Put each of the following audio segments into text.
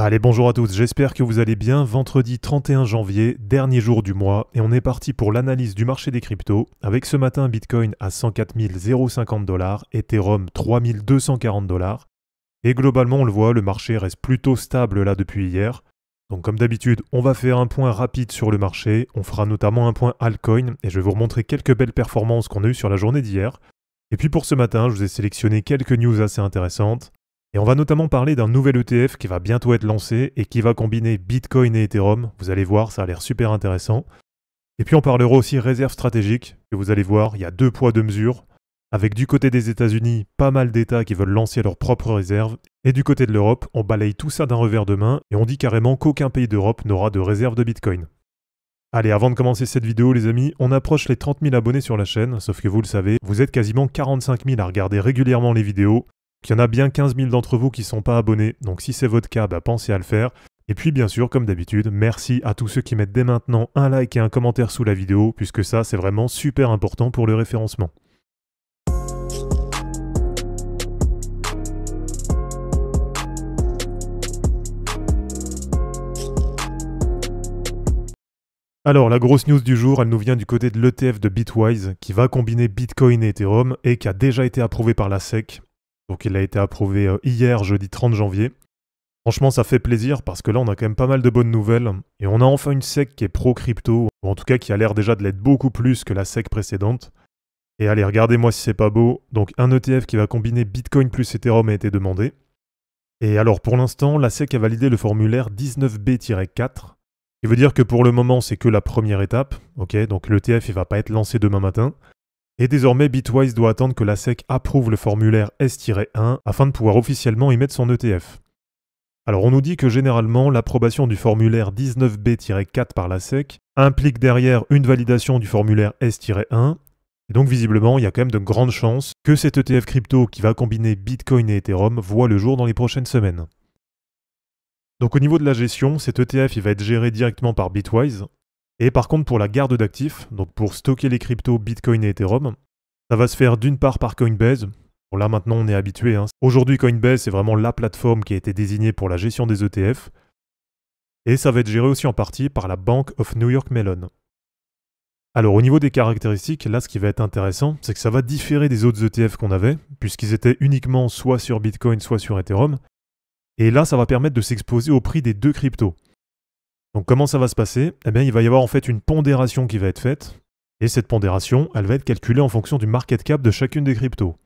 Allez, bonjour à tous, j'espère que vous allez bien. Vendredi 31 janvier, dernier jour du mois, et on est parti pour l'analyse du marché des cryptos, avec ce matin Bitcoin à 104 050 $, Ethereum 3240 $, et globalement on le voit, le marché reste plutôt stable là depuis hier. Donc comme d'habitude, on va faire un point rapide sur le marché, on fera notamment un point altcoin, et je vais vous remontrer quelques belles performances qu'on a eues sur la journée d'hier. Et puis pour ce matin, je vous ai sélectionné quelques news assez intéressantes. Et on va notamment parler d'un nouvel ETF qui va bientôt être lancé et qui va combiner Bitcoin et Ethereum. Vous allez voir, ça a l'air super intéressant. Et puis on parlera aussi réserve stratégique, que vous allez voir, il y a 2 poids 2 mesures, avec du côté des États-Unis, pas mal d'États qui veulent lancer leurs propres réserves, et du côté de l'Europe, on balaye tout ça d'un revers de main, et on dit carrément qu'aucun pays d'Europe n'aura de réserve de Bitcoin. Allez, avant de commencer cette vidéo les amis, on approche les 30 000 abonnés sur la chaîne, sauf que vous le savez, vous êtes quasiment 45 000 à regarder régulièrement les vidéos. Il y en a bien 15 000 d'entre vous qui ne sont pas abonnés, donc si c'est votre cas, pensez à le faire. Et puis bien sûr, comme d'habitude, merci à tous ceux qui mettent dès maintenant un like et un commentaire sous la vidéo, puisque ça c'est vraiment super important pour le référencement. Alors la grosse news du jour, elle nous vient du côté de l'ETF de Bitwise, qui va combiner Bitcoin et Ethereum, et qui a déjà été approuvé par la SEC. Donc il a été approuvé hier, jeudi 30 janvier. Franchement, ça fait plaisir parce que là, on a quand même pas mal de bonnes nouvelles. Et on a enfin une SEC qui est pro-crypto, ou en tout cas qui a l'air déjà de l'être beaucoup plus que la SEC précédente. Et allez, regardez-moi si c'est pas beau. Donc un ETF qui va combiner Bitcoin plus Ethereum a été demandé. Et alors pour l'instant, la SEC a validé le formulaire 19B-4, qui veut dire que pour le moment, c'est que la première étape. Ok, donc l'ETF, il va pas être lancé demain matin. Et désormais, Bitwise doit attendre que la SEC approuve le formulaire S-1 afin de pouvoir officiellement émettre son ETF. Alors on nous dit que généralement, l'approbation du formulaire 19B-4 par la SEC implique derrière une validation du formulaire S-1. Et donc visiblement, il y a quand même de grandes chances que cet ETF crypto qui va combiner Bitcoin et Ethereum voit le jour dans les prochaines semaines. Donc au niveau de la gestion, cet ETF il va être géré directement par Bitwise. Et par contre, pour la garde d'actifs, donc pour stocker les cryptos Bitcoin et Ethereum, ça va se faire d'une part par Coinbase. Bon, là maintenant on est habitué. Aujourd'hui Coinbase c'est vraiment la plateforme qui a été désignée pour la gestion des ETF. Et ça va être géré aussi en partie par la Bank of New York Mellon. Alors au niveau des caractéristiques, là ce qui va être intéressant, c'est que ça va différer des autres ETF qu'on avait, puisqu'ils étaient uniquement soit sur Bitcoin, soit sur Ethereum. Et là ça va permettre de s'exposer au prix des deux cryptos. Donc comment ça va se passer? Eh bien il va y avoir en fait une pondération qui va être faite, et cette pondération, elle va être calculée en fonction du market cap de chacune des cryptos.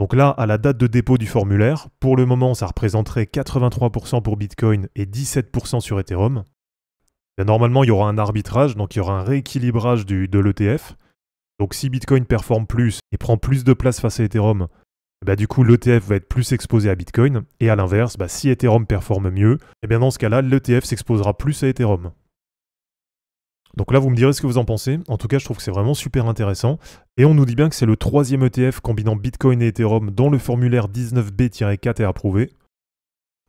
Donc là, à la date de dépôt du formulaire, pour le moment ça représenterait 83% pour Bitcoin et 17% sur Ethereum. Et normalement il y aura un arbitrage, donc il y aura un rééquilibrage de l'ETF. Donc si Bitcoin performe plus et prend plus de place face à Ethereum, du coup l'ETF va être plus exposé à Bitcoin, et à l'inverse, si Ethereum performe mieux, dans ce cas-là, l'ETF s'exposera plus à Ethereum. Donc là, vous me direz ce que vous en pensez. En tout cas, je trouve que c'est vraiment super intéressant. Et on nous dit bien que c'est le 3e ETF combinant Bitcoin et Ethereum dont le formulaire 19B-4 est approuvé.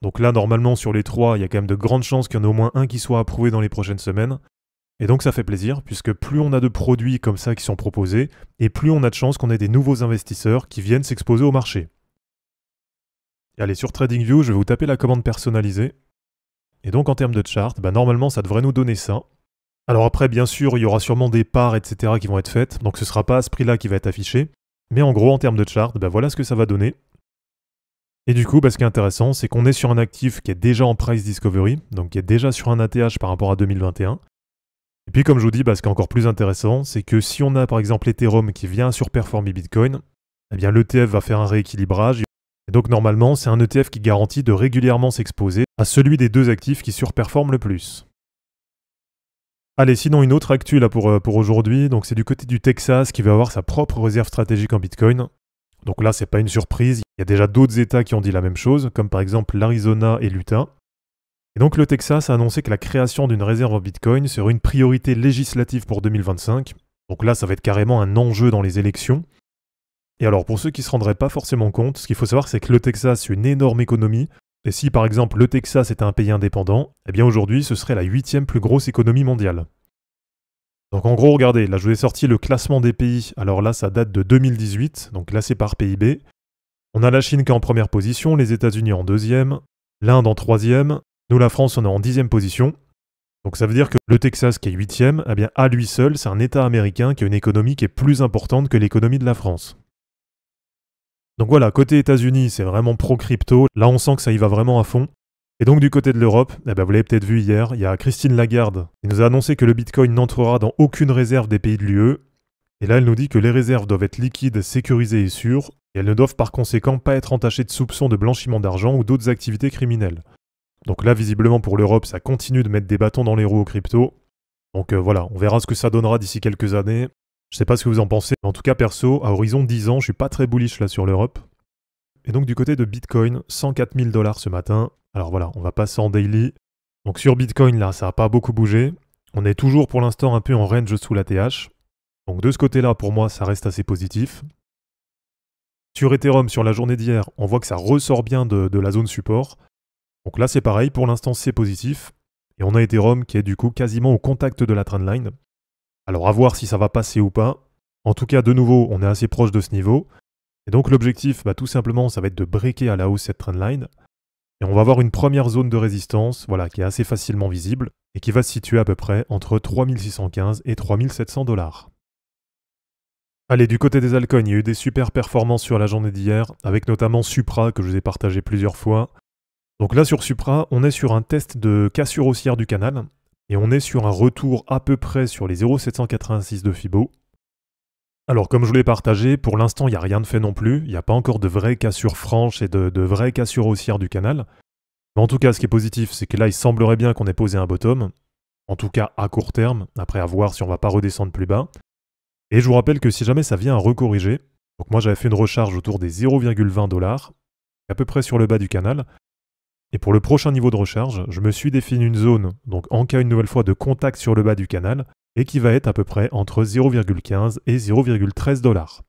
Donc là, normalement, sur les 3, il y a quand même de grandes chances qu'il y en ait au moins un qui soit approuvé dans les prochaines semaines. Et donc ça fait plaisir, puisque plus on a de produits comme ça qui sont proposés, et plus on a de chances qu'on ait des nouveaux investisseurs qui viennent s'exposer au marché. Et allez, sur TradingView, je vais vous taper la commande personnalisée. Et donc en termes de chart, normalement ça devrait nous donner ça. Alors après, bien sûr, il y aura sûrement des parts, etc. qui vont être faites, donc ce ne sera pas à ce prix-là qui va être affiché. Mais en gros, en termes de chart, voilà ce que ça va donner. Et du coup, ce qui est intéressant, c'est qu'on est sur un actif qui est déjà en price discovery, donc qui est déjà sur un ATH par rapport à 2021. Et puis comme je vous dis, ce qui est encore plus intéressant, c'est que si on a par exemple Ethereum qui vient surperformer Bitcoin, l'ETF va faire un rééquilibrage. Et donc normalement, c'est un ETF qui garantit de régulièrement s'exposer à celui des deux actifs qui surperforment le plus. Allez, sinon une autre actu là pour aujourd'hui, donc c'est du côté du Texas qui va avoir sa propre réserve stratégique en Bitcoin. Donc là, c'est pas une surprise, il y a déjà d'autres États qui ont dit la même chose, comme par exemple l'Arizona et l'Utah. Et donc le Texas a annoncé que la création d'une réserve en Bitcoin serait une priorité législative pour 2025. Donc là, ça va être carrément un enjeu dans les élections. Et alors pour ceux qui ne se rendraient pas forcément compte, ce qu'il faut savoir c'est que le Texas c'est une énorme économie. Et si par exemple le Texas était un pays indépendant, aujourd'hui ce serait la 8e plus grosse économie mondiale. Donc en gros, regardez, là je vous ai sorti le classement des pays. Alors là ça date de 2018, donc classé par PIB. On a la Chine qui est en première position, les États-Unis en 2e, l'Inde en 3e, nous la France on est en 10e position. Donc ça veut dire que le Texas qui est 8e, eh bien à lui seul, c'est un État américain qui a une économie qui est plus importante que l'économie de la France. Donc voilà, côté États-Unis, c'est vraiment pro-crypto. Là, on sent que ça y va vraiment à fond. Et donc du côté de l'Europe, eh ben, vous l'avez peut-être vu hier, il y a Christine Lagarde qui nous a annoncé que le Bitcoin n'entrera dans aucune réserve des pays de l'UE. Et là, elle nous dit que les réserves doivent être liquides, sécurisées et sûres, et elles ne doivent par conséquent pas être entachées de soupçons de blanchiment d'argent ou d'autres activités criminelles. Donc là, visiblement pour l'Europe, ça continue de mettre des bâtons dans les roues aux crypto. Donc voilà, on verra ce que ça donnera d'ici quelques années. Je sais pas ce que vous en pensez, mais en tout cas perso, à horizon 10 ans, je suis pas très bullish là sur l'Europe. Et donc du côté de Bitcoin, 104 000 $ ce matin. Alors voilà, on va passer en daily. Donc sur Bitcoin là, ça n'a pas beaucoup bougé. On est toujours pour l'instant un peu en range sous la TH. Donc de ce côté-là, pour moi, ça reste assez positif. Sur Ethereum, sur la journée d'hier, on voit que ça ressort bien de la zone support. Donc là, c'est pareil, pour l'instant, c'est positif. Et on a Ethereum qui est du coup quasiment au contact de la trendline. Alors à voir si ça va passer ou pas. En tout cas, de nouveau, on est assez proche de ce niveau. Et donc l'objectif, tout simplement, ça va être de breaker à la hausse cette trendline. Et on va avoir une première zone de résistance, voilà, qui est assez facilement visible, et qui va se situer à peu près entre 3615 et 3700 $. Allez, du côté des altcoins, il y a eu des super performances sur la journée d'hier, avec notamment Supra, que je vous ai partagé plusieurs fois. Donc là, sur Supra, on est sur un test de cassure haussière du canal, et on est sur un retour à peu près sur les 0,786 de Fibo. Alors, comme je vous l'ai partagé, pour l'instant, il n'y a rien de fait non plus. Il n'y a pas encore de vraie cassure franche et de vraie cassure haussière du canal. Mais en tout cas, ce qui est positif, c'est que là, il semblerait bien qu'on ait posé un bottom. En tout cas, à court terme, après à voir si on va pas redescendre plus bas. Et je vous rappelle que si jamais ça vient à recorriger, donc moi j'avais fait une recharge autour des 0,20 $, à peu près sur le bas du canal. Et pour le prochain niveau de recharge, je me suis défini une zone, donc en cas une nouvelle fois de contact sur le bas du canal, et qui va être à peu près entre 0,15 et 0,13 $.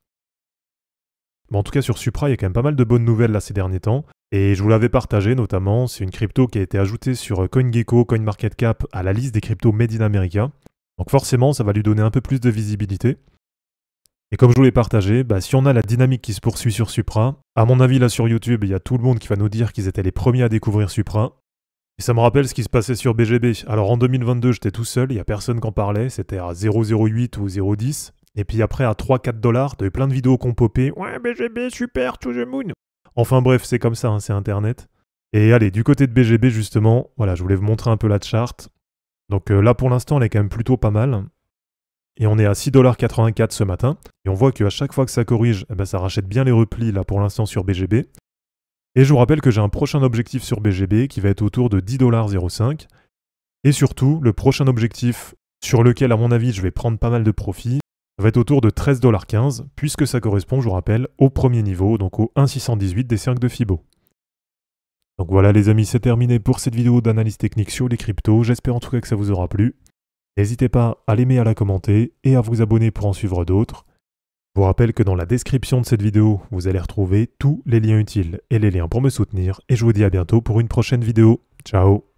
Mais en tout cas sur Supra, il y a quand même pas mal de bonnes nouvelles là ces derniers temps, et je vous l'avais partagé notamment, c'est une crypto qui a été ajoutée sur CoinGecko, CoinMarketCap à la liste des cryptos Made in America. Donc forcément, ça va lui donner un peu plus de visibilité. Et comme je vous l'ai partagé, si on a la dynamique qui se poursuit sur Supra, à mon avis là sur YouTube, il y a tout le monde qui va nous dire qu'ils étaient les premiers à découvrir Supra. Et ça me rappelle ce qui se passait sur BGB. Alors en 2022, j'étais tout seul, il n'y a personne qui en parlait, c'était à 0,08 ou 0,10. Et puis après, à 3-4 $, t'avais plein de vidéos qui ont popé. Ouais, BGB, super, to the moon. Enfin bref, c'est comme ça, c'est Internet. Et allez, du côté de BGB justement, voilà, je voulais vous montrer un peu la charte. Donc là pour l'instant, elle est quand même plutôt pas mal. Et on est à 6,84 $ ce matin. Et on voit qu'à chaque fois que ça corrige, ça rachète bien les replis là pour l'instant sur BGB. Et je vous rappelle que j'ai un prochain objectif sur BGB qui va être autour de 10,05 $. Et surtout, le prochain objectif sur lequel à mon avis je vais prendre pas mal de profit, va être autour de 13,15 $, puisque ça correspond, je vous rappelle, au premier niveau, donc au 1,618 des cercles de Fibo. Donc voilà les amis, c'est terminé pour cette vidéo d'analyse technique sur les cryptos. J'espère en tout cas que ça vous aura plu. N'hésitez pas à l'aimer, à la commenter et à vous abonner pour en suivre d'autres. Je vous rappelle que dans la description de cette vidéo, vous allez retrouver tous les liens utiles et les liens pour me soutenir. Et je vous dis à bientôt pour une prochaine vidéo. Ciao!